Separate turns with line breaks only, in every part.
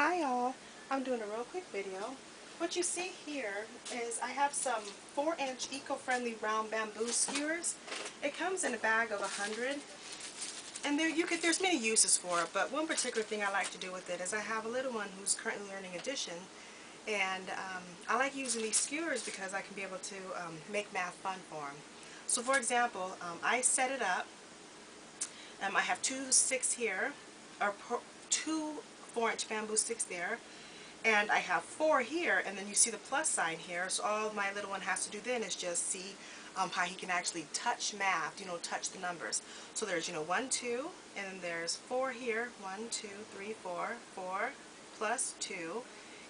Hi y'all, I'm doing a real quick video. What you see here is I have some 4-inch eco-friendly round bamboo skewers. It comes in a bag of 100, and there's many uses for it, but one particular thing I like to do with it is I have a little one who's currently learning addition, and I like using these skewers because I can be able to make math fun for him. So for example, I set it up. I have two sticks here, or two 4-inch bamboo sticks there, and I have 4 here, and then you see the plus sign here, so all my little one has to do then is just see how he can actually touch math, touch the numbers. So there's, 1, 2, and then there's 4 here, 1, 2, 3, 4, 4 plus 2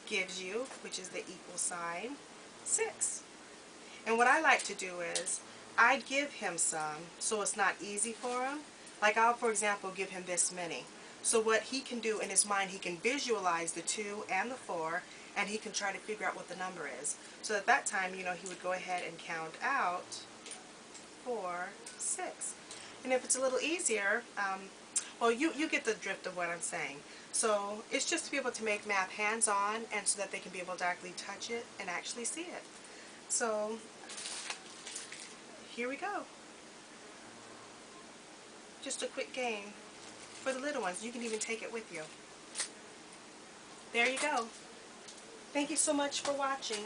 gives you, which is the equal sign, 6. And what I like to do is, I give him some, so it's not easy for him. Like I'll, for example, give him this many. So what he can do in his mind, he can visualize the 2 and the 4, and he can try to figure out what the number is. So at that time, he would go ahead and count out 4, 6. And if it's a little easier, well, you get the drift of what I'm saying. So it's just to be able to make math hands-on, and so that they can be able to actually touch it and actually see it. So here we go. Just a quick game for the little ones. You can even take it with you. There you go. Thank you so much for watching.